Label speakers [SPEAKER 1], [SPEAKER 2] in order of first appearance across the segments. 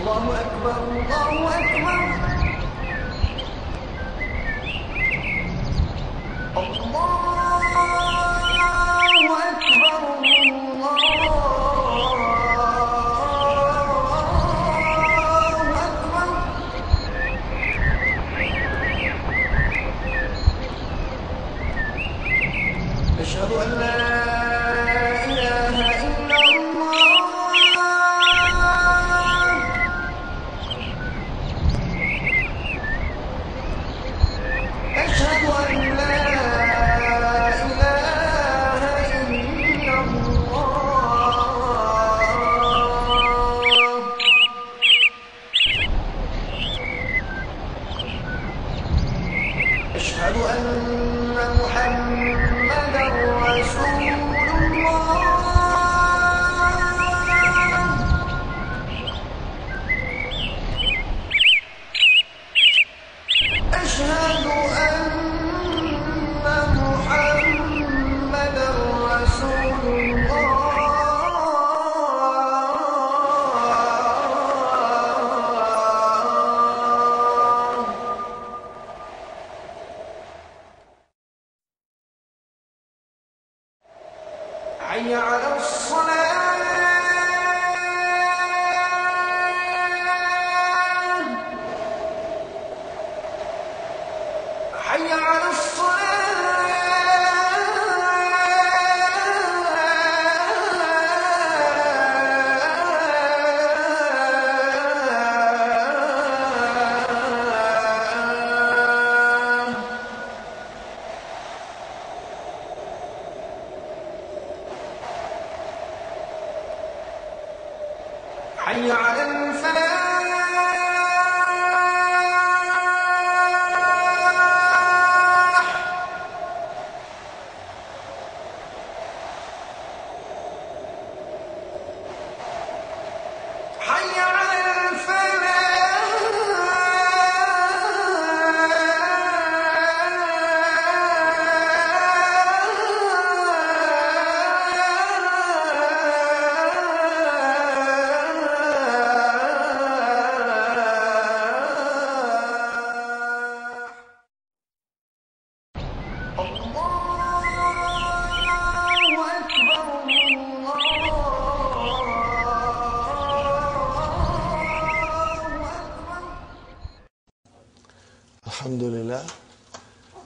[SPEAKER 1] الله أكبر الله أكبر أشهد أن لا إله إلا الله أشهد أن لا إله إلا الله أشهد أن محمدا رسول أشهد أن محمدا رسول الله حي على الصلاة حي على الصلاة حي على الفلاح حي على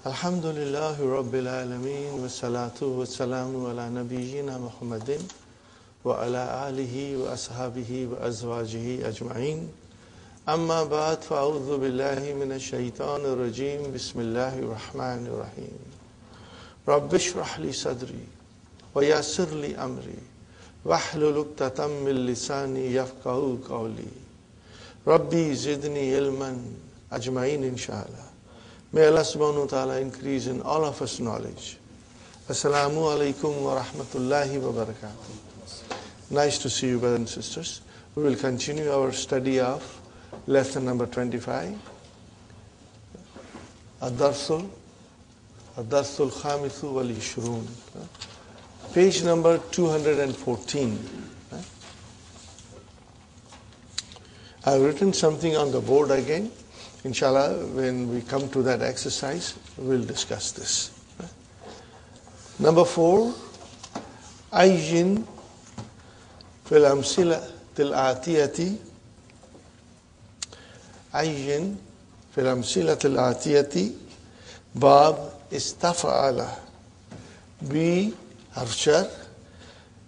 [SPEAKER 1] الحمد لله رب العالمين والصلاة والسلام على نبينا محمد وعلى آله وأصحابه وأزواجه أجمعين أما بعد فأعوذ بالله من الشيطان الرجيم بسم الله الرحمن الرحيم رب اشرح لي صدري ويسر لي أمري واحلل عقدة من لساني يفقهوا قولي ربي زدني علما أجمعين إن شاء الله. May Allah subhanahu wa ta'ala increase in all of us knowledge. Assalamu alaikum wa rahmatullahi wa barakatuh. Nice to see you, brothers and sisters. We will continue our study of lesson number 25. Ad-Darsul Khamisu wal Ishrun. Page number 214. I have written something on the board again. Inshallah, when we come to that exercise, we'll discuss this. Number 4, Ayyin fil amsilatil atiyati. Ayyin fil amsilatil atiyati. Bab istafa'ala. Bi harfshar.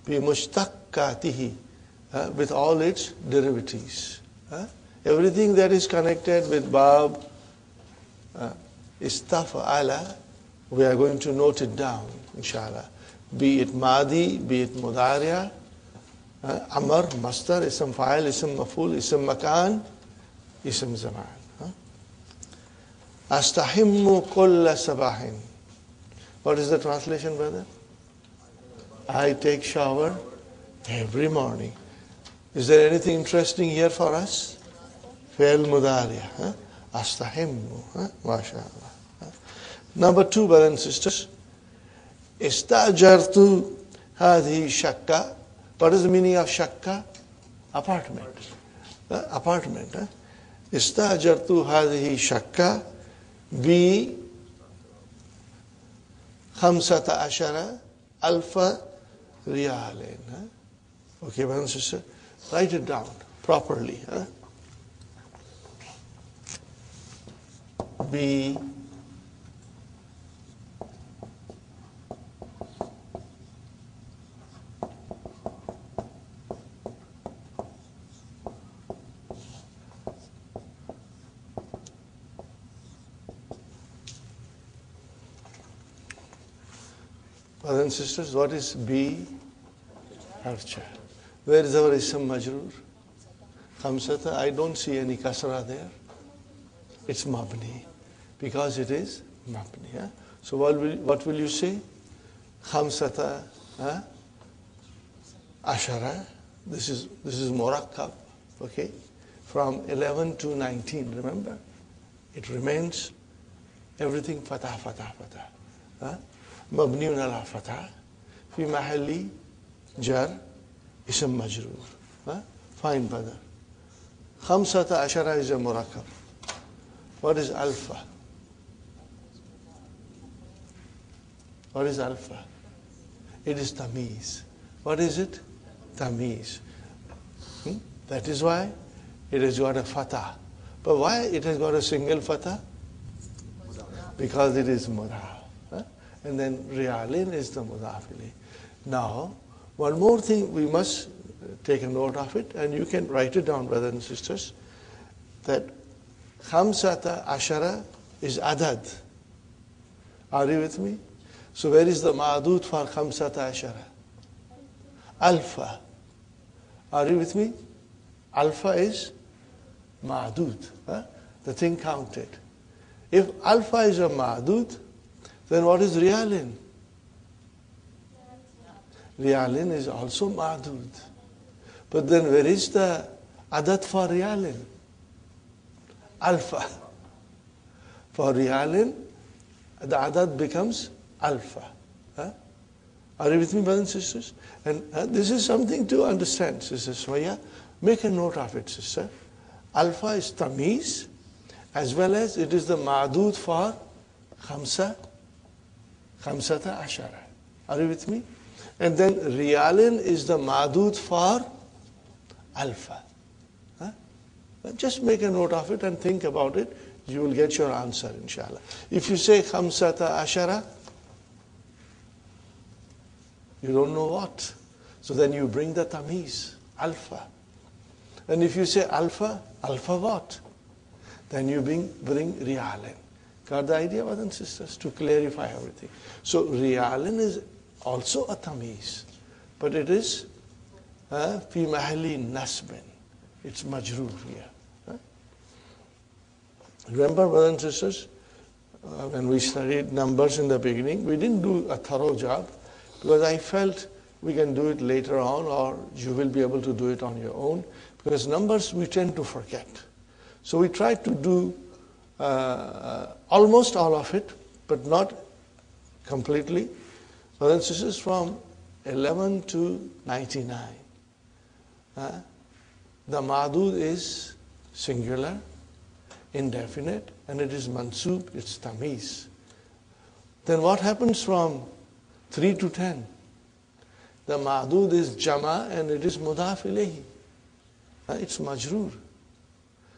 [SPEAKER 1] Bi mushtaqqatihi. With all its derivatives. Everything that is connected with Bab, istafa'ala, we are going to note it down, inshallah. Be it Madi, be it Mudariya, Amr, Masdar, Ism Fa'il, Ism Maf'ul, Ism Makan, Ism Zaman. Astahimmu kulla sabahin. What is the translation, brother? I take shower every morning. Is there anything interesting here for us? Fi'l Mudariya. Astahimmu. MashaAllah. Number 2, brothers and sisters. Istajartu hadhi shakka. What is the meaning of shakka? Apartment. apartment. استأجرت هذه الشقة ب15,000 ريال. Okay, brothers and sisters, write it down properly. B Brothers and sisters, what is B? Archa. Where is our ism majroor? Khamsata. I don't see any kasra there. It's mabni. Because it is mabni. So what will you say? Khamsata ashara. This is murakkab. Okay? From 11 to 19, remember? It remains everything fatah, fatah, fatah. مبني على فتح في محل جر اسم مجرور. Fine, brother. 15 is a murakkab. What is alpha? What is alpha? It is tamiz. What is it? Tamiz. That is why it has got a fatah. But why it has got a single fatah? Because it is mudaf. And then riyalin is the mudaf ilayh. Now, one more thing we must take a note of it, and you can write it down, brothers and sisters, that khamsata ashara is adad. Are you with me? So where is the ma'adud for khamsata ashara? Alpha. Are you with me? Alpha is ma'adud. The thing counted. If alpha is a ma'adud, then what is riyalin? Riyalin is also ma'adud. But then where is the adad for riyalin? Alpha. For riyalin, the adad becomes alpha. Are you with me, brothers and sisters? And this is something to understand, Sister Swaya. Make a note of it, sister. Alpha is tamiz, as well as it is the ma'adud for khamsata ashara. Are you with me? And then riyalin is the ma'adud for alpha. Just make a note of it and think about it. You will get your answer, inshallah. If you say khamsata ashara, you don't know what. So then you bring the tamiz, alpha. And if you say alpha, alpha what? Then you bring riyalin. Got the idea, brothers and sisters? To clarify everything. So riyalin is also a tamiz, but it is fi mahalli nasbin. It's majroor here. Remember, brothers and sisters, when we studied numbers in the beginning, we didn't do a thorough job because I felt we can do it later on, or you will be able to do it on your own, because numbers we tend to forget. So we tried to do almost all of it, but not completely. Brothers and sisters, from 11 to 99. The ma'adud is singular, indefinite, and it is mansub, it's tamiz. Then what happens from 3 to 10? The ma'adud is jama, and it is mudaf ilayhi. It's majroor.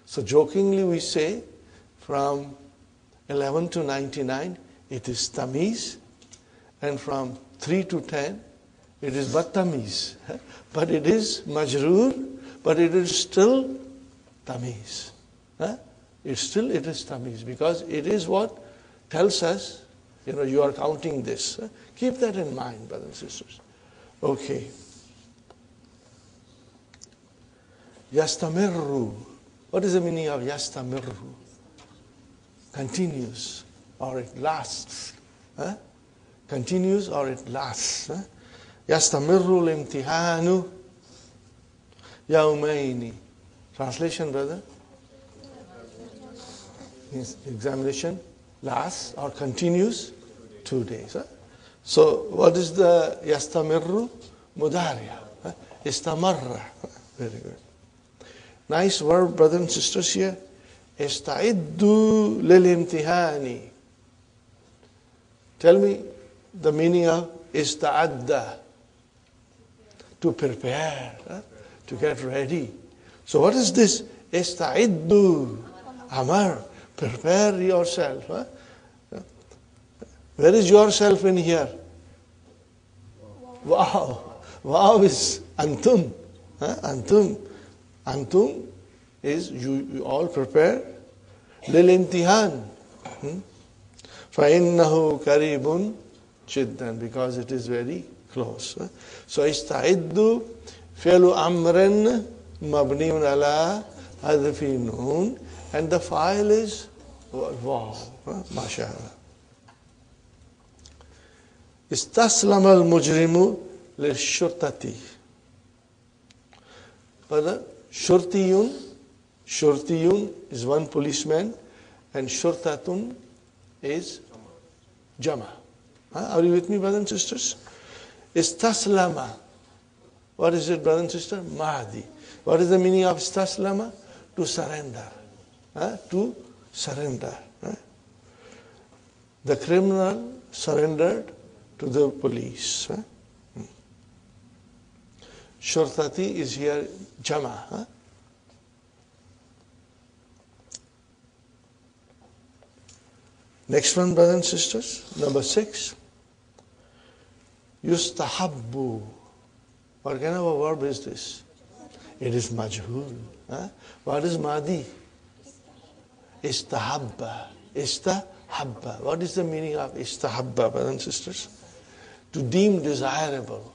[SPEAKER 1] So jokingly we say, from 11 to 99, it is tamiz, and from 3 to 10, it is but tamiz. But it is majroor, but it is still tamiz. It is tamiz, because it is what tells us, you are counting this. Keep that in mind, brothers and sisters. Okay. Yastamirru. What is the meaning of yastamirru? Continues, or it lasts. Continues, or it lasts. Yastamirru al-imtihanu yawmayni. Translation, brother? Examination lasts or continues 2 days. So what is the yastamirru? Mudariya. Istamarra. Very good. Nice verb, brothers and sisters here. Ista'iddu lil-imtihani. Tell me the meaning of ista'adda. To prepare, to get ready. So what is this? Ista'iddu. Amar. Prepare yourself. Where is yourself in here? Wow. Wow is antum. Antum. Antum is you all prepare. Lil-imtihan. فَإِنَّهُ قَرِيبٌ جِدًّا, because it is very close. So ista'iddu fi'lu amrin mabniun ala hadfi noon, and the file is wow, mashallah. Istaslama al-mujrimu lil-shurtati. Shurtiyun is one policeman, and shurtatun is jama. Are you with me, brothers and sisters? Istaslama. What is it, brothers and sisters? Mahdi. What is the meaning of istaslama? To surrender. To surrender. The criminal surrendered to the police. Shurtati is here jama. Next one, brothers and sisters, number 6. Yustahabbu. What kind of a verb is this? It is majhul. What is madi? Istahabba. Istahabba. What is the meaning of istahabba, brothers and sisters? To deem desirable.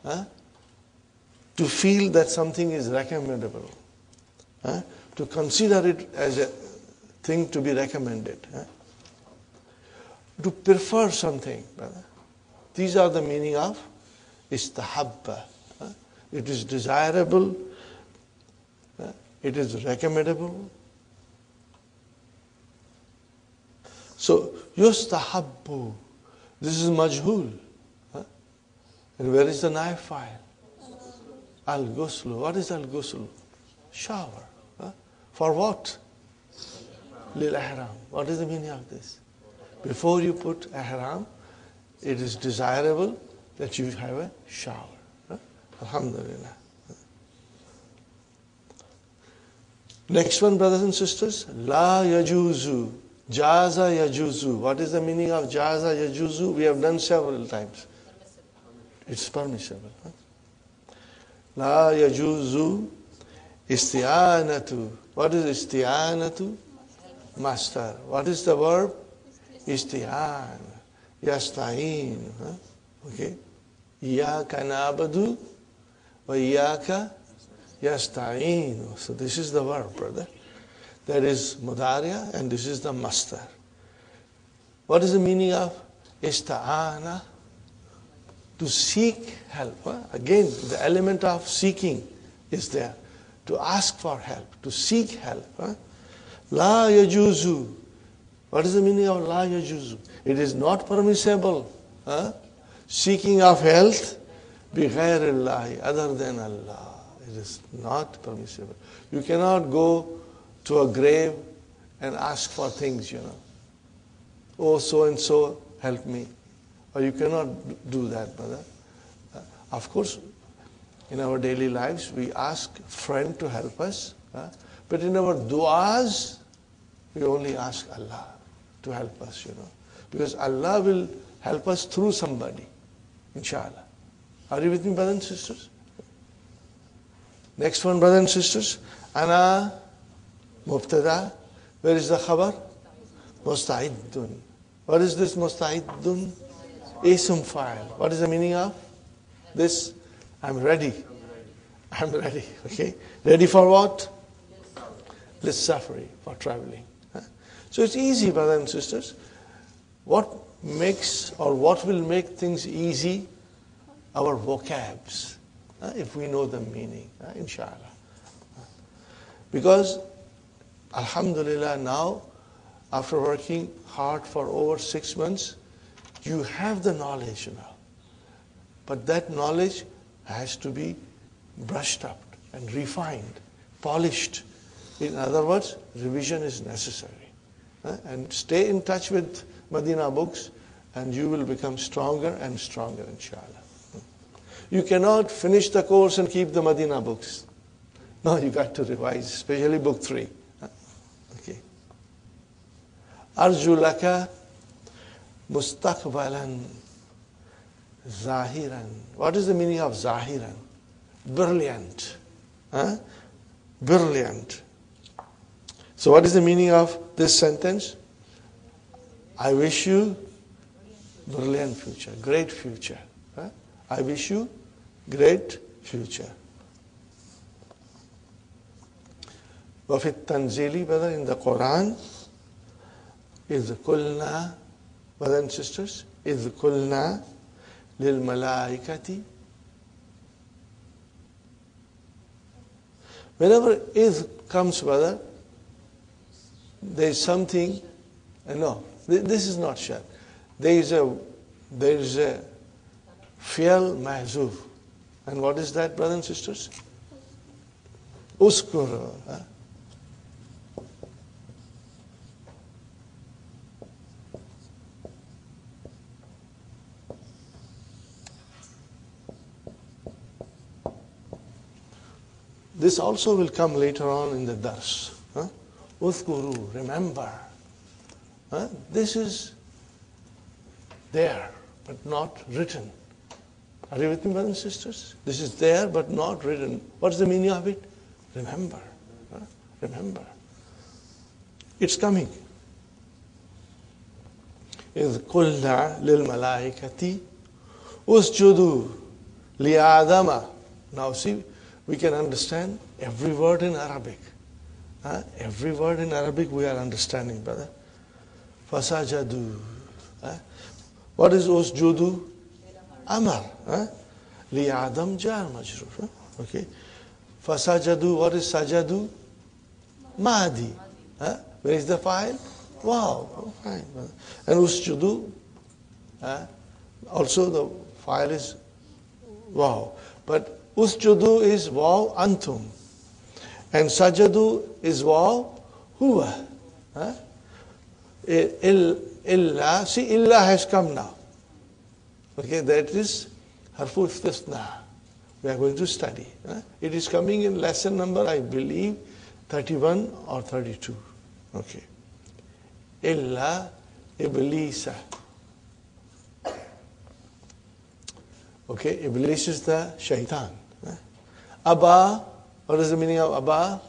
[SPEAKER 1] To feel that something is recommendable. To consider it as a thing to be recommended. To prefer something. These are the meaning of istahabba. It is desirable. It is recommendable. So, yustahabbu. This is majhul. And where is the knife file? Al-ghuslu. What is al-ghuslu? Shower. For what? Lil-ihram. What is the meaning of this? Before you put ihram, it is desirable that you have a shower. Alhamdulillah. Next one, brothers and sisters. La yajuzu. Jaza yajuzu. What is the meaning of jaza yajuzu? We have done several times. It's permissible. La yajuzu isti'anatu. What is isti'anatu? Master. What is the verb? Isti'an. Yasta'in. Okay. Iyaka na'budu wa iyaka yasta'in. So this is the verb, brother. That is mudariya, and this is the master. What is the meaning of ista'ana? To seek help. Again, the element of seeking is there. To ask for help, to seek help. La yajuzu. What is the meaning of la yajuzu? It is not permissible. Seeking of health bighayrillahi, other than Allah. It is not permissible. You cannot go to a grave and ask for things, Oh, so and so, help me. Or you cannot do that, brother. Of course, in our daily lives, we ask friend to help us. But in our du'as, we only ask Allah to help us, Because Allah will help us through somebody, inshallah. Are you with me, brothers and sisters? Next one, brothers and sisters. Ana mubtada. Where is the khabar? Musta'iddun. What is this musta'iddun? Ism file. What is the meaning of this? I'm ready. I'm ready. Okay. Ready for what? Lissafari, for traveling. So it's easy, brothers and sisters. What makes or what will make things easy? Our vocabs. If we know the meaning, inshallah. Because, alhamdulillah, now, after working hard for over 6 months, you have the knowledge now. But that knowledge has to be brushed up and refined polished. In other words, revision is necessary. And stay in touch with Madina books and you will become stronger and stronger, inshallah. You cannot finish the course and keep the Madina books. No, you got to revise, especially book 3. Okay. Arju laka mustaqbalan zahiran. What is the meaning of zahiran? Brilliant. Brilliant. So what is the meaning of this sentence? I wish you brilliant future, great future. I wish you great future. وفي التنزيل, brother, in the Quran, إذ قلنا, brothers and sisters, إذ قلنا للملائكة. Whenever إذ comes, brother, there is something. No, this is not shart. There is a fi'l mahzuf. And what is that, brothers and sisters? Uskur. This also will come later on in the dars. Uthkuru, remember. This is there, but not written. Are you with me, brothers and sisters? This is there, but not written. What's the meaning of it? Remember. Remember. It's coming. إِذْ قُلْنَا لِلْمَلَائِكَةِ أُسْجُدُوا لِآدَمَ. Now see, we can understand every word in Arabic. Every word in Arabic we are understanding, brother. Fasajadu. What is usjudu? Amar. Li Adam jar majrur. Okay. Fasajadu. What is sajadu? Mahdi. Where is the file? Wow. Oh, fine, brother. And usjudu. Also the file is wow. But usjudu is wow antum. And sajadu is wow huwa. Illa, see, illa has come now. Okay, that is harfu istisna. We are going to study. It is coming in lesson number, I believe, 31 or 32. Okay. Illa iblisa. Okay, Iblis is the shaitan. Abba, what is the meaning of Abba?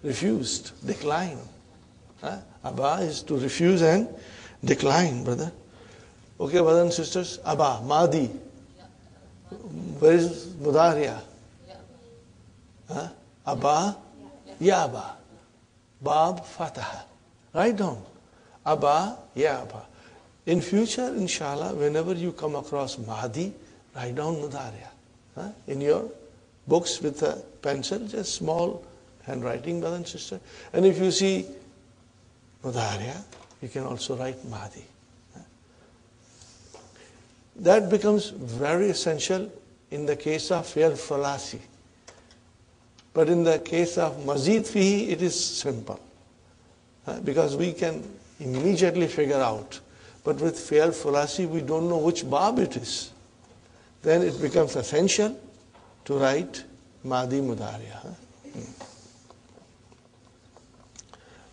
[SPEAKER 1] Refused, decline. Abba is to refuse and decline, brother. Okay, brothers and sisters. Abba, Madi. Where is Mudariya? Abba, Yaba. Bab, Fataha. Write down. Abba, Yaba. In future, inshallah, whenever you come across Mahdi, write down Mudariya. In your books with a pencil, just small handwriting, brother and sister. And if you see Mudariya, you can also write Mahdi. That becomes very essential in the case of fi'l thalasi. But in the case of mazid fihi, it is simple. Because we can immediately figure out. But with fi'l thalasi, we don't know which bab it is. Then it becomes essential to write Mahdi Mudariya.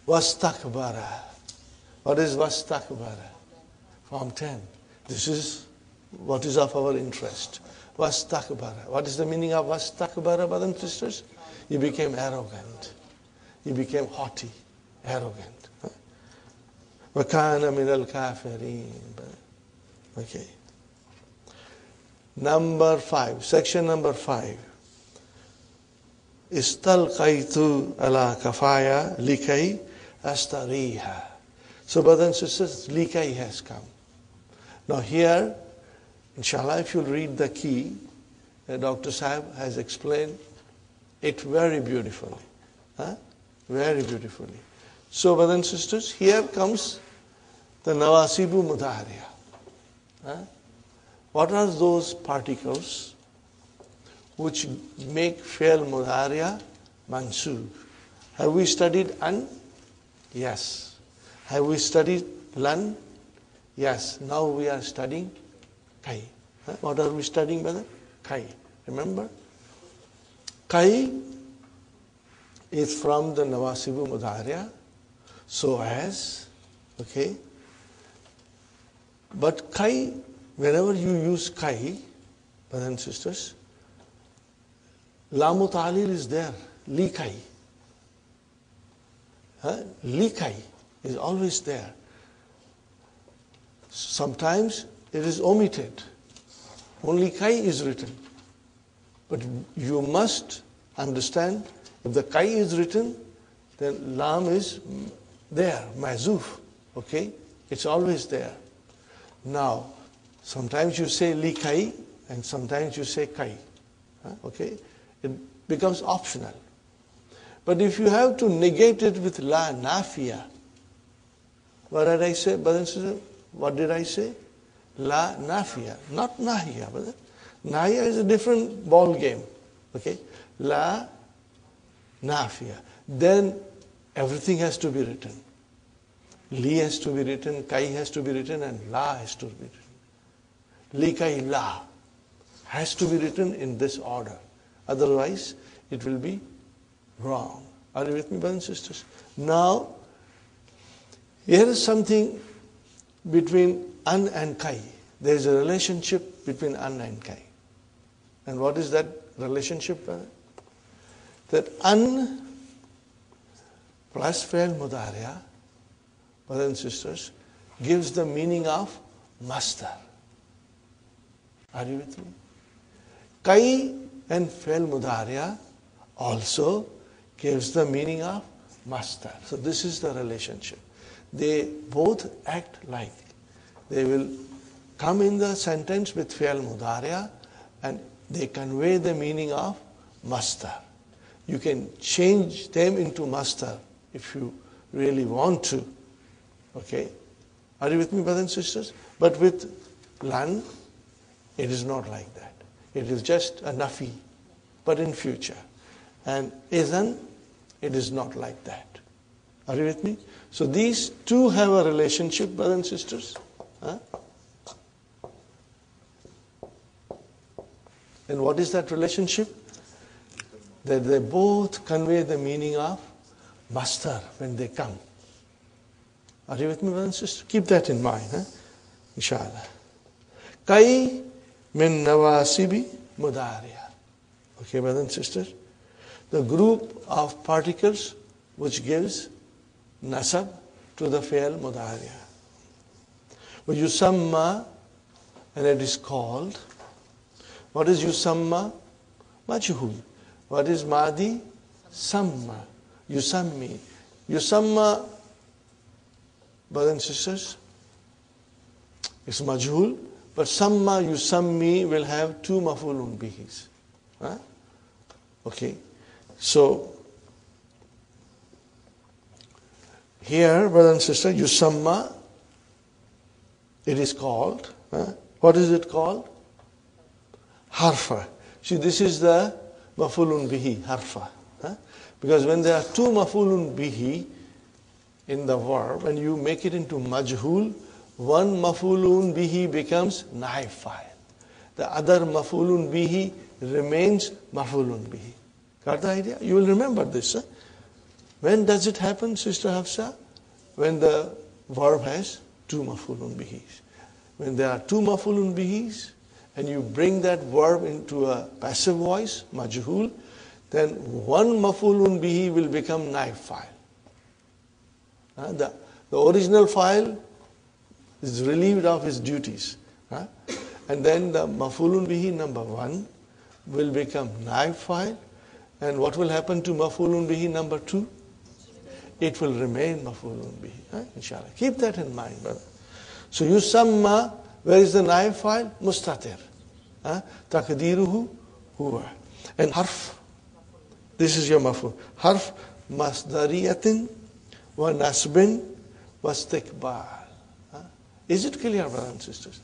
[SPEAKER 1] Wastakbara. What is wastakbara? Form 10. This is what is of our interest. Wastakbara. What is the meaning of wastakbara, brothers and sisters? You became arrogant. You became haughty, arrogant. Wakana min al-kafirin. Okay. Number 5, section number 5. Istalqaitu ala kafaya likay astariha. So, brothers and sisters, likay has come. Now here, inshallah, if you'll read the key, Dr. Sahib has explained it very beautifully. Very beautifully. So, brothers and sisters, here comes the nawasibu mudariya. What are those particles which make fi'l mudariya mansub. Have we studied an? Yes. Have we studied lan? Yes. Now we are studying kai. What are we studying, brother? Kai. Remember? Kai is from the nawasibu mudhariya, so as, okay. But kai, whenever you use kai, brothers and sisters, lamu ta'lil is there, li kai. Li kai is always there. Sometimes it is omitted. Only kai is written. But you must understand, if the kai is written, then lam is there, mazuf. Okay? It's always there. Now, sometimes you say li kai and sometimes you say kai. Okay? It becomes optional. But if you have to negate it with la nafiya, what did I say, brothers and sisters? What did I say? La nafiya, not nahiya, brother. Nahiya is a different ball game. Okay? La nafiya. Then everything has to be written. Li has to be written, kai has to be written, and la has to be written. Li kai la has to be written in this order. Otherwise, it will be wrong. Are you with me, brothers and sisters? Now, here is something between an and kai. There is a relationship between an and kai. And what is that relationship, brother? That an plus fi'l mudariya, brothers and sisters, gives the meaning of masdar. Are you with me? Kai and fi'l mudariya also gives the meaning of masdar. So this is the relationship. They both act like. They will come in the sentence with fi'l mudariya and they convey the meaning of masdar. You can change them into masdar if you really want to. Okay? Are you with me, brothers and sisters? But with lan, it is not like that. It is just a nafi, but in future. And izan, it is not like that. Are you with me? So these two have a relationship, brothers and sisters. And what is that relationship? That they both convey the meaning of masdar when they come. Are you with me, brothers and sisters? Keep that in mind, inshallah. Kai min nawasibi mudariya. Okay, brothers and sisters? The group of particles which gives nasab to the fi'l mudariya. Yusamma, and it is called. What is yusamma? Majhul. What is madi? Samma. Yusammi. Yusamma, brothers and sisters, it's majhul, but samma, yusammi will have two maf'ulun bihis. Okay. So, here, brothers and sisters, yusamma, it is called. What is it called? Harfa. See, this is the maf'ulun bihi, harfa. Because when there are two maf'ulun bihi in the verb and you make it into majhul, one maf'ulun bihi becomes naib fa'il. The other maf'ulun bihi remains maf'ulun bihi. Got the idea? You will remember this. When does it happen, Sister Hafsa? When the verb has two maf'ulun bihis. When there are two maf'ulun bihis and you bring that verb into a passive voice, majhul, then one maf'ulun bihi will become naib fa'il. The original fa'il is relieved of his duties. And then the maf'ulun bihi number one will become naib fa'il. And what will happen to maf'ulun bihi number two? It will remain maf'ulun bihi. Inshallah. Keep that in mind, brother. So yusamma, where is the naib fa'il? Mustatir. Taqdiruhu huwa. And harf, this is your maf'ul. Harf masdariyatin wa nasbin wa istiqbal. Is it clear, brothers and sisters?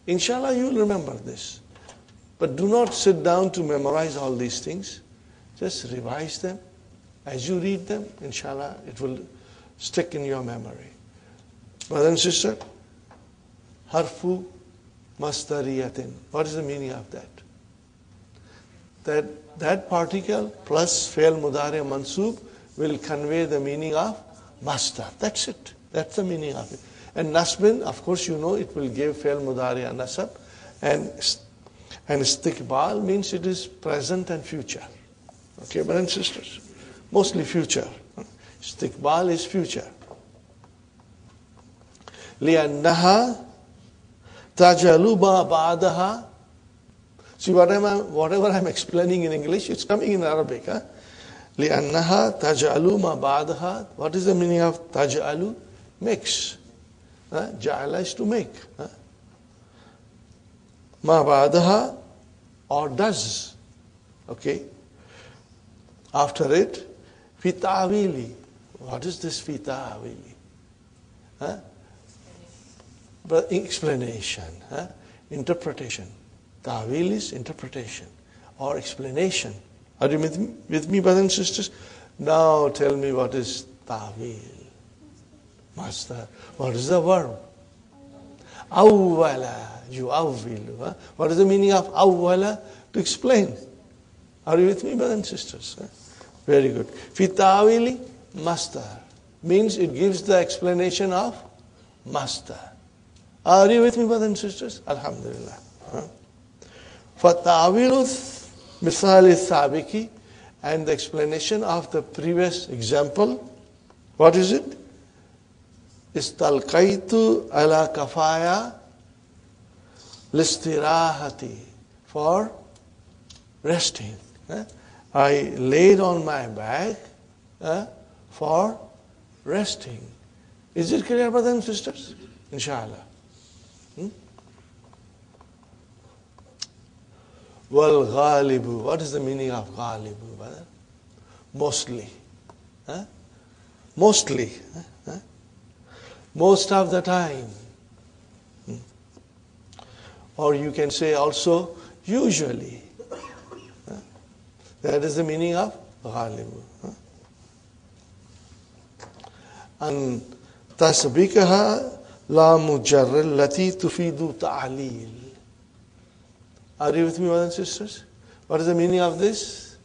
[SPEAKER 1] Inshallah, you will remember this. But do not sit down to memorize all these things. Just revise them As you read them, inshallah, it will stick in your memory. Brother and sister, harfu masdariyatin. What is the meaning of that? That particle plus fi'l mudari mansub will convey the meaning of masdar. That's it. That's the meaning of it. And nasbin, of course, you know it will give fi'l mudari a nasab. And istiqbal means it is present and future. Okay, brothers and sisters? Mostly future. Istiqbal is future. لِأَنَّهَا تَجَلُ مَا بَعْدَهَا. See, whatever I'm explaining in English, it's coming in Arabic. Huh? لِأَنَّهَا تَجَعَلُ مَا بَعْدَهَا. What is the meaning of تَجَعَلُ? Makes. Ja'ala is to make. مَا بَعْدَهَا, or does. Okay. After it, fi ta'wili. What is this fi ta'wili? But explanation, interpretation. Ta'wil is interpretation or explanation. Are you with me, brothers and sisters? Now tell me, what is ta'wil? Master, what is the verb? Awwala, yu'awwilu. What is the meaning of awwala? To explain. Are you with me, brothers and sisters? Very good. Fi ta'wili master means it gives the explanation of master. Are you with me, brothers and sisters? Alhamdulillah. فَتَعْوِيلُ مِثَالِ السَّابِقِ, and the explanation of the previous example. What is it? إِسْتَلْقَيْتُ عَلَى كَفَايَا لِاسْتِرَاحَةِ, for resting. I laid on my back for resting. Is it clear, brothers and sisters? Inshallah. Wal ghalibu. What is the meaning of ghalibu, brother? Mostly. Mostly. Most of the time. Or you can say also usually. That is the meaning of ghalibu. And tasbikaha la mujarr allati tufidu ta'lil. Are you with me, brothers and sisters? What is the meaning of this?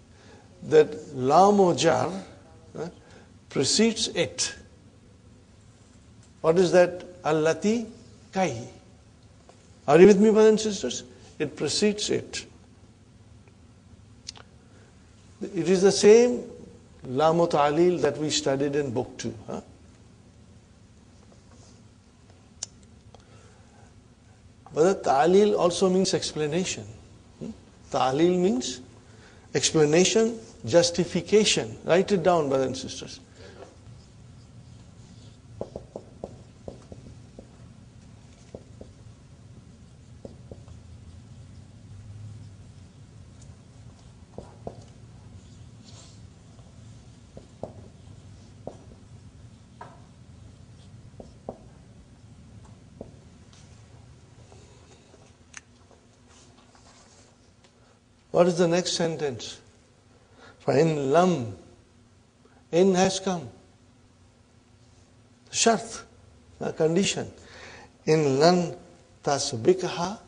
[SPEAKER 1] That la mujar precedes it. What is that? Allati kai. Are you with me, brothers and sisters? It precedes it. It is the same lamu ta'lil that we studied in book 2. But ta'lil also means explanation. Ta'lil means explanation, justification. Write it down, brothers and sisters. What is the next sentence? فَإِن lam, in has come. Shart, a condition. In lan tasbikha,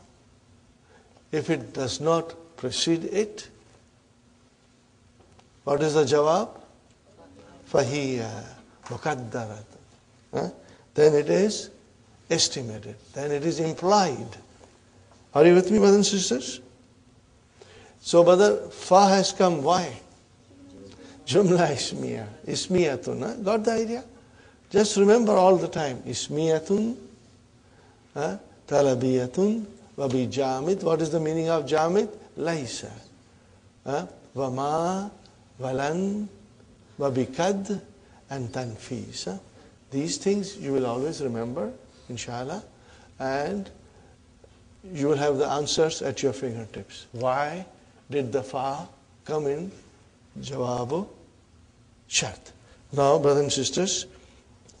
[SPEAKER 1] if it does not precede it, what is the jawab? فَهِيَ مُقَدَّرَةٌ. Then it is estimated. Then it is implied. Are you with me, brothers and sisters? So, brother, fa has come. Why? Jumla ismiya. Ismiyatun. Got the idea? Just remember all the time. Ismiyatun, talabiyatun, wabi jamid. What is the meaning of jamid? Laisa. Wama, walan, wabi kad, and tanfis. These things you will always remember, inshallah, and you will have the answers at your fingertips. Why did the fa come in jawabu shart? Now, brothers and sisters,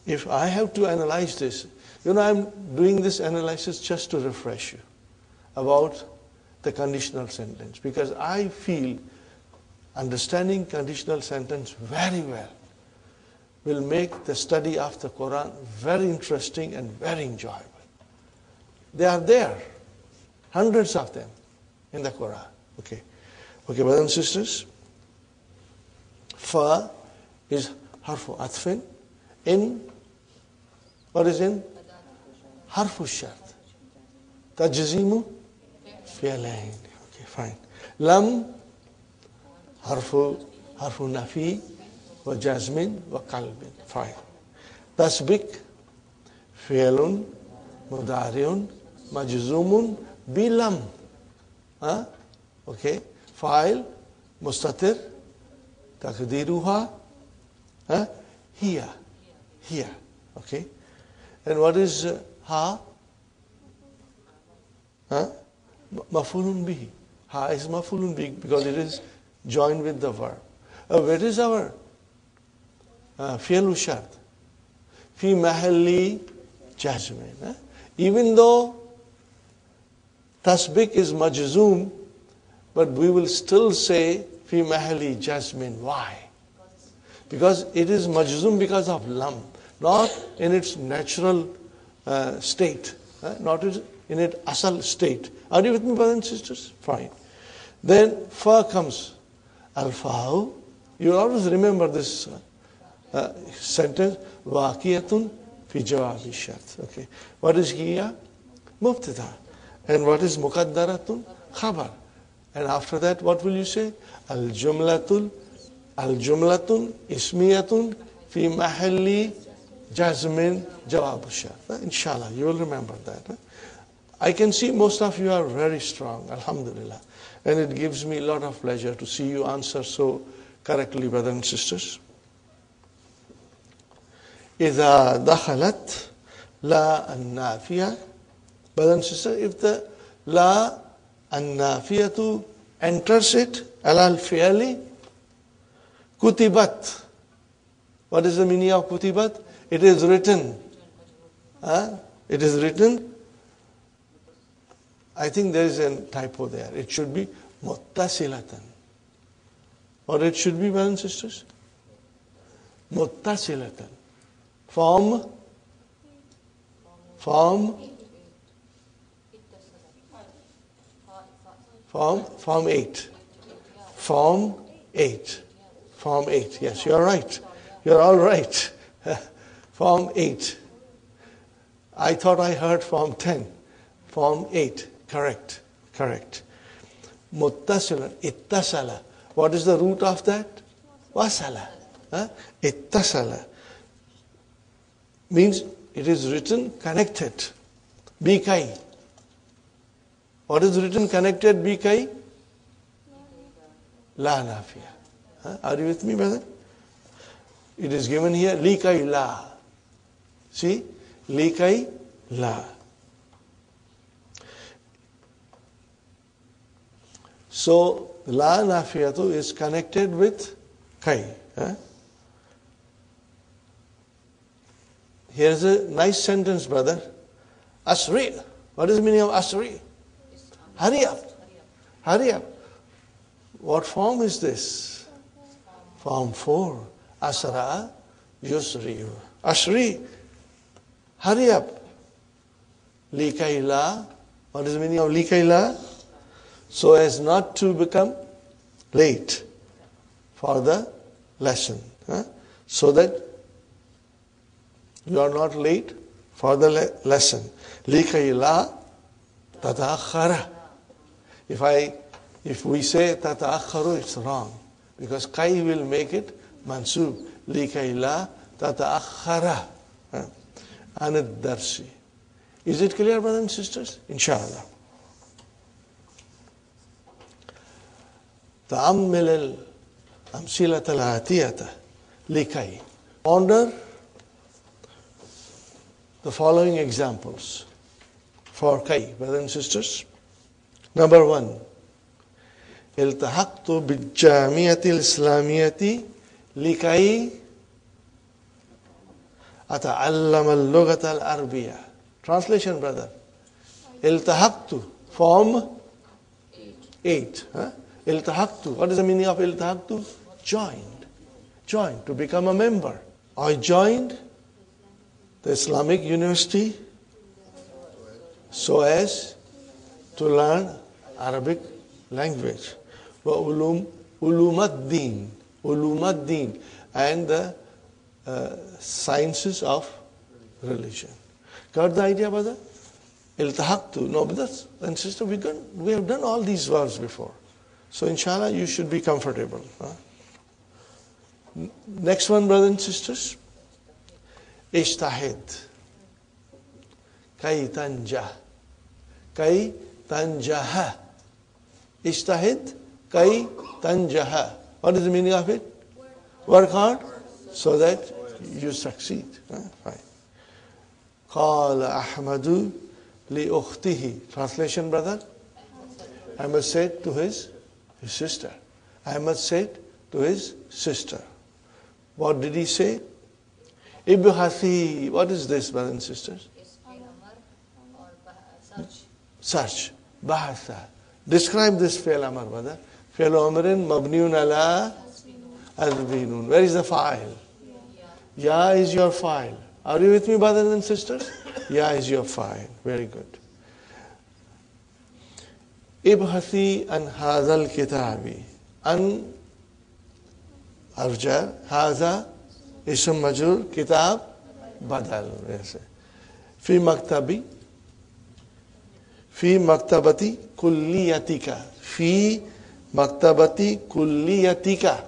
[SPEAKER 1] if I have to analyze this, I'm doing this analysis just to refresh you about the conditional sentence, because I feel understanding conditional sentence very well will make the study of the Quran very interesting and very enjoyable. They are there, hundreds of them in the Quran. Okay, brothers and sisters. Fa is harfu atfin. In, what is in? Harfu shart. Tajzimu fi'lain. Okay, fine. Lam harfu nafi wa jazmin wa qalbin. Fine. Tasbik fi'lun mudariun majzumun bilam. Okay. Fa'il mustatir taqdiruha here. Okay. And what is ha? Mafulun bihi. Ha is mafulun bihi because it is joined with the verb. Where is our fi'lu shart? Fi mahalli jazmin. Even though tasbik is majzoom, but we will still say fi mahalli jazmin. Why? Because it is majzoom because of lam, not in its natural state, not in its asal state. Are you with me, brothers and sisters? Fine. Then fa comes. Al-fa'u. You always remember this sentence. Waqiyatun fi jawabi shart. Okay. What is hiya? Mubtada. And what is muqaddaratun? Khabar. And after that, what will you say? Al-jumlatun ismiyatun fi mahalli jazmin jawab shart. Inshallah, you will remember that. I can see most of you are very strong, alhamdulillah. And it gives me a lot of pleasure to see you answer so correctly, brothers and sisters. إذا دخلت لا النافية. Brothers and sisters, if the لا النافية enters it, على الفعل كتبت. What is the meaning of kutibat? It is written. It is written. I think there is a typo there. It should be muttasilatan. Or it should be, brothers and sisters? Muttasilatan. Form 8. Form 8. Yes, you are right. You are all right. Form 8. I thought I heard Form 10. Form 8. Correct. Muttasila. Ittasala. What is the root of that? Wasala. Ittasala. Means it is written connected. Bikai. What is written connected? Bikai? La nafiya. Are you with me, brother? It is given here, likai la. See? Likai la. So, la nafiyatu is connected with kai. Here's a nice sentence, brother. Asri. What is the meaning of asri? Hurry up. What form is this? Form 4. Asra yusri'u. Asri. Hurry up. Likaila. What is the meaning of likaila? So as not to become late for the lesson. So that you are not late for the lesson. Likaila tataakhara. If we say tataakharu, it's wrong. Because kai will make it mansub. Likaila tataakhara. Anad darsi. Is it clear, brothers and sisters? Inshallah. تأمل الأمثلة الآتية لكي. Ponder the following examples for kai, brothers and sisters. Number 1. التحقت بالجامعة الإسلامية لكي أتعلم اللغة العربية. Translation, brother. التحقت, form 8. Iltahaqtu. What is the meaning of iltahaqtu? Joined. Joined, to become a member. I joined the Islamic University so as to learn Arabic language. Wa ulumaddin. Ulumaddin. And the sciences of religion. Got the idea, brother? Iltahaqtu. No, brothers and sisters, we have done all these verbs before. So inshallah, you should be comfortable. Next one, brothers and sisters. Ishtahid. Kay tanjah. Kay tanjaha. Ishtahid. Kay tanjaha. What is the meaning of it? Work hard so that you succeed. Fine. Qala Ahmadu li ukhtihi. Translation, brother? Ahmad said to his sister. Ahmad said to his sister. What did he say? Ibhathi. What is this, brothers and sisters? Search. Bahatha. Describe this fi'l amar, brother. Fi'l amrin mabniun ala adbinun. Where is the file? Ya is your file. Are you with me, brothers and sisters? Ya is your file. Very good. Ibhathi an hadhal kitabi. An arjar. Hadha ism majrur. Kitab badal. Yes. Fi maktabi. Fi maktabati kulliyatika. Fi maktabati kulliyatika.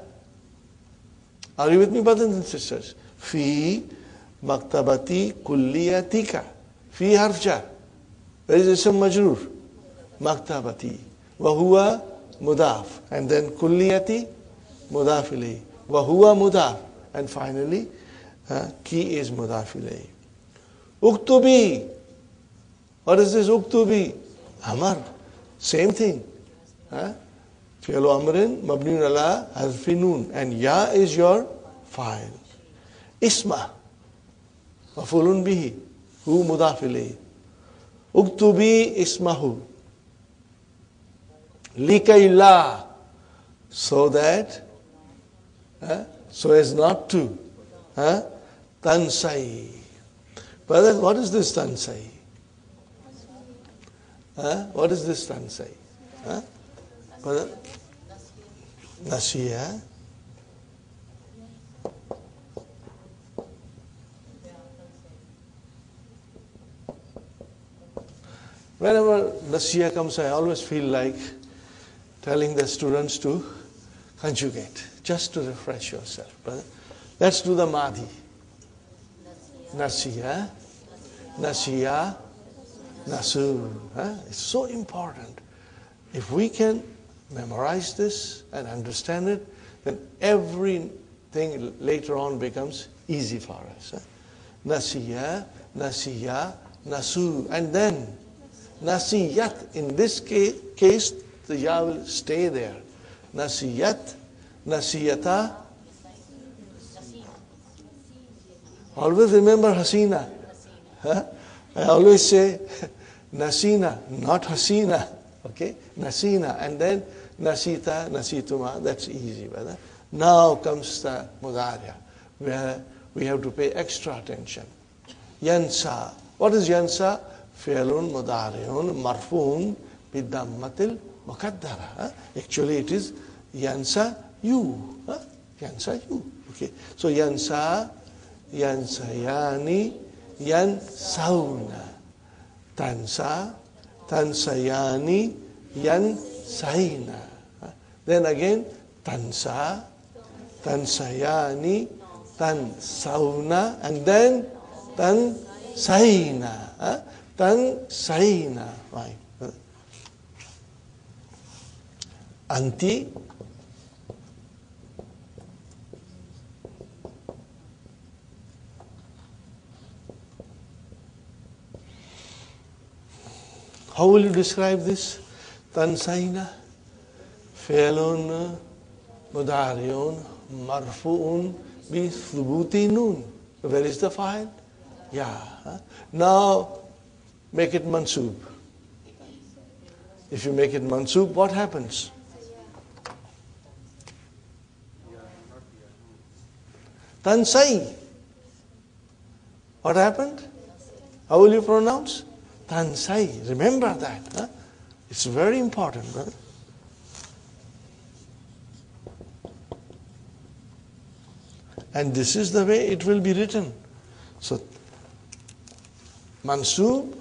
[SPEAKER 1] Are you with me, brothers and sisters? Fi maktabati kulliyatika. Fi harf jar. Where is ism majrur? Maktabati. Wa huwa mudaf. And then kulliyati mudaf ilayhi. Wa huwa mudaf. And finally, ki is mudaf ilayhi. Uktubi. What is this uktubi? Amar. Same thing. Fi'lu amrin mabniun ala harfi nun. And ya is your file. Isma. Maf'ulun bihi. Hu mudaf ilayhi. Uktubi ismahu. Likay la. So that, so as not to. Tansai. Brother, what is this tansai? What is this tansai? Brother? Nasiya. Whenever nasiya comes, I always feel like telling the students to conjugate, just to refresh yourself, brother. Let's do the Madhi. Nasiya, Nasiya, Nasu. It's so important. If we can memorize this and understand it, then everything later on becomes easy for us. Nasiya, Nasiya, Nasu. And then Nasiyat. In this case, the ya will stay there. Nasiyat, Nasiyata. Always remember Hasina. I always say Nasina, not Hasina. Okay? Nasina. And then Nasita, Nasituma. That's easy, brother. Now comes the Mudariya, where we have to pay extra attention. Yansa. What is Yansa? Fi'lun mudari'un marfu'un bidammatil muqaddara. Actually it is Yansa you. Yansa you. Okay. So Yansa, Yansayani, Yansauna. Tansa, Tansayani, Yansaina. Then again, Tansa, Tansayani, Tansauna, and then Tansaina. Tansaina. Right. Anti. How will you describe this? Tansaina, fi'lun mudari'un marfu'un bi thubuti nun. Where is the file? Yeah. Now make it mansub. If you make it mansub, what happens? Tansai. What happened? How will you pronounce? Tansai. Remember that. Huh? It's very important, brother. And this is the way it will be written. So, mansub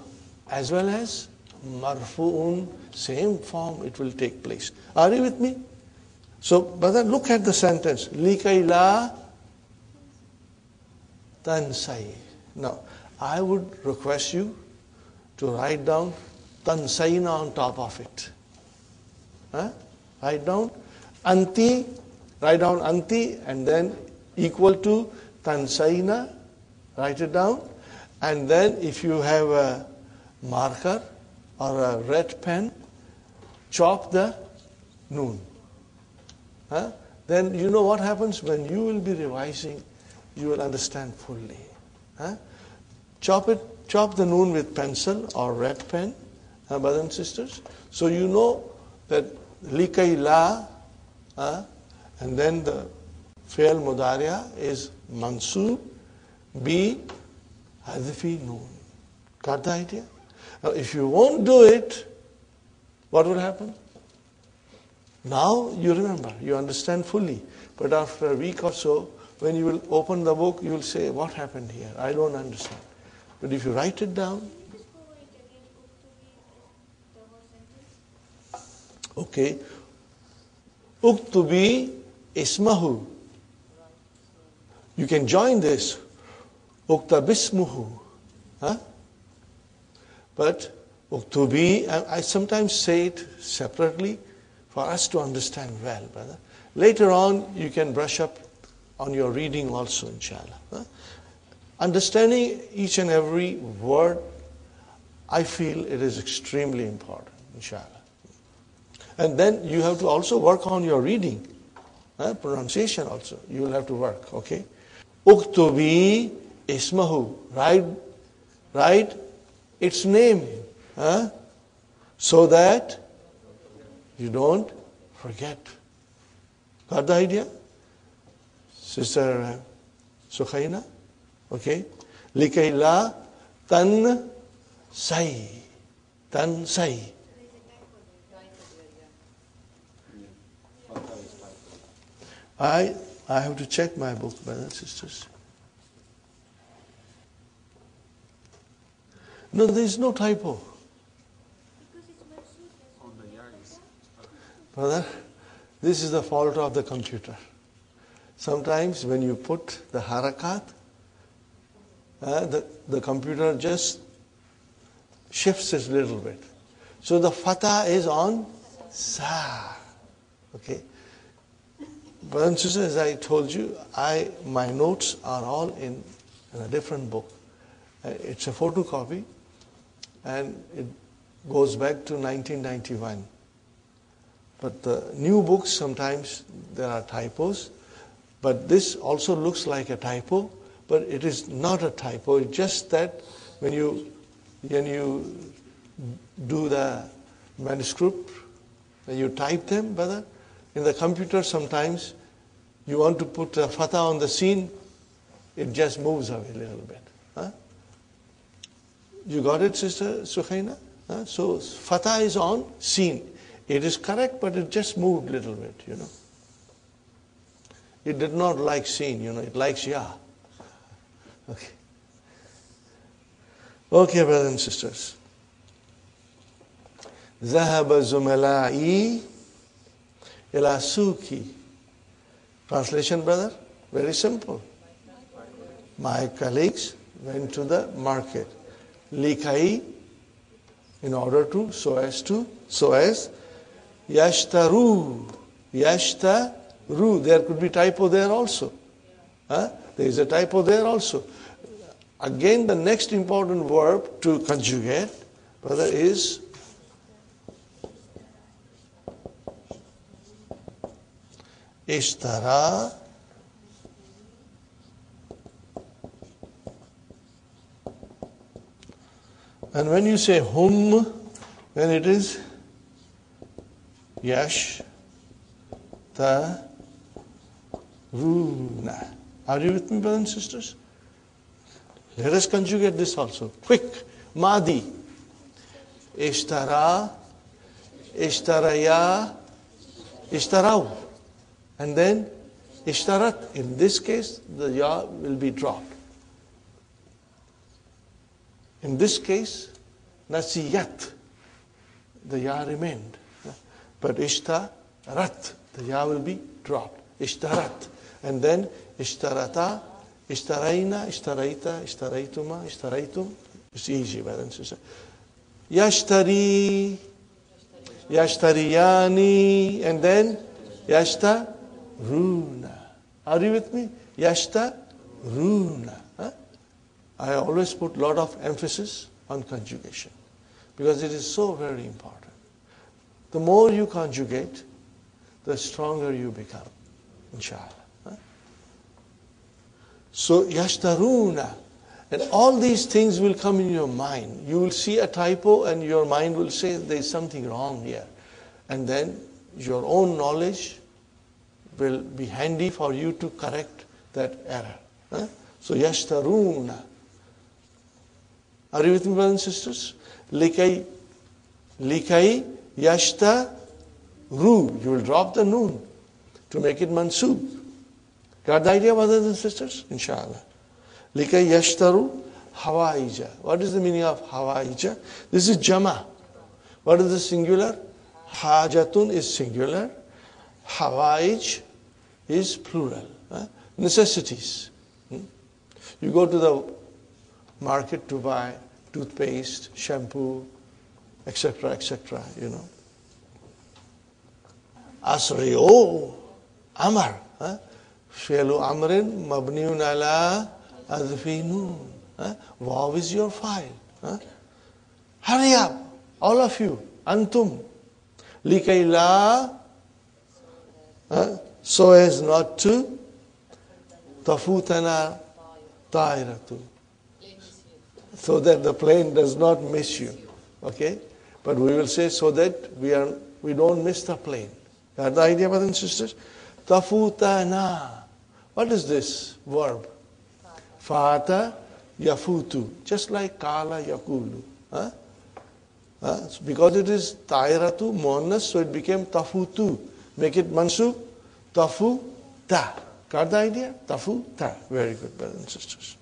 [SPEAKER 1] as well as marfu'un, same form it will take place. Are you with me? So, brother, look at the sentence. Likay la tansai. Now, I would request you to write down tansaina on top of it. Huh? Write down anti, write down anti and then equal to tansaina, write it down. And then if you have a marker or a red pen, chop the noon. Huh? Then you know what happens when you will be revising, you will understand fully. Huh? Chop the noon with pencil or red pen, brothers and sisters. So you know that likay la, and then the fi'l mudariya is mansub bi hadfi noon. Got the idea? Now if you won't do it, what will happen? Now you remember, you understand fully. But after a week or so, when you will open the book, you will say, what happened here? I don't understand. But if you write it down, okay. Uktubi ismahu. You can join this. Uktabismuhu. Huh? But uktubi, I sometimes say it separately for us to understand well, brother. Later on, you can brush up on your reading also, inshallah. Huh? Understanding each and every word, I feel it is extremely important, inshallah. And then you have to also work on your reading, pronunciation also. You will have to work, okay? Uktubi ismahu. Write its name, so that you don't forget. Got the idea? Sister Sukhaina? Okay? Likay la tan sai. Tan sai. I have to check my book, brothers and sisters. No, there is no typo. Brother, this is the fault of the computer. Sometimes when you put the harakat, the computer just shifts it a little bit. So the fatah is on sa. Okay? Brothers and sisters, as I told you, my notes are all in a different book. It's a photocopy, and it goes back to 1991. But the new books, sometimes there are typos, but this also looks like a typo, but it is not a typo. It's just that when you do the manuscript, when you type them, brother, in the computer sometimes you want to put a fatah on the scene, it just moves away a little bit. Huh? You got it, Sister Sukhaina? So fatah is on scene. It is correct, but it just moved a little bit, It did not like scene, it likes ya. Okay. Okay, brothers and sisters. ذهب زملائي إلى سوقي. Translation, brother? Very simple. My colleagues went to the market. Likai, in order to, so as, yashtaru. There could be typo there also. There is a typo there also. Again, the next important verb to conjugate, brother, is ishtara. And when you say hum, then it is yash ta runa. Are you with me, brothers and sisters? Let us conjugate this also. Quick. Madi. Ishtara, ishtaraya, ishtarau. And then ishtarat. In this case, the ya will be dropped. In this case, nasiyat. The ya remained. But ishtarat. The ya will be dropped. Ishtarat. And then ishtarata, ishtaraina, ishtaraita, ishtaraituma, ishtaraitum. It's easy, brothers and sisters. Yashtari, yashtariyani, and then yashtaruna. Are you with me? Yashtaruna. I always put a lot of emphasis on conjugation because it is so very important. The more you conjugate, the stronger you become, inshallah. So, yashtaruna. And all these things will come in your mind. You will see a typo and your mind will say there is something wrong here. And then your own knowledge will be handy for you to correct that error. So, yashtaruna. Are you with me, brothers and sisters? Likai yashtaru. You will drop the noon to make it mansub. Got the idea, brothers and sisters? Inshallah. Likai yashtaru hawaija. What is the meaning of hawaija? This is jama. What is the singular? Hajatun is singular. Hawaij is plural. Necessities. You go to the market to buy toothpaste, shampoo, etc., etc., Asriyo, Amar. Fi'lu amrin mabniun ala adfi noon. Waw is your file. Hurry up, all of you. Antum. Likay la, so as not to tafutana ta'iratu. So that the plane does not miss you. Okay? But we will say so that we don't miss the plane. Got the idea, brothers and sisters? Tafutana. What is this verb? Fata yafutu. Just like kala yakulu. Because it is tairatu, muannas, so it became tafutu. Make it mansub. Tafuta. Got the idea? Tafuta. Very good, brothers and sisters.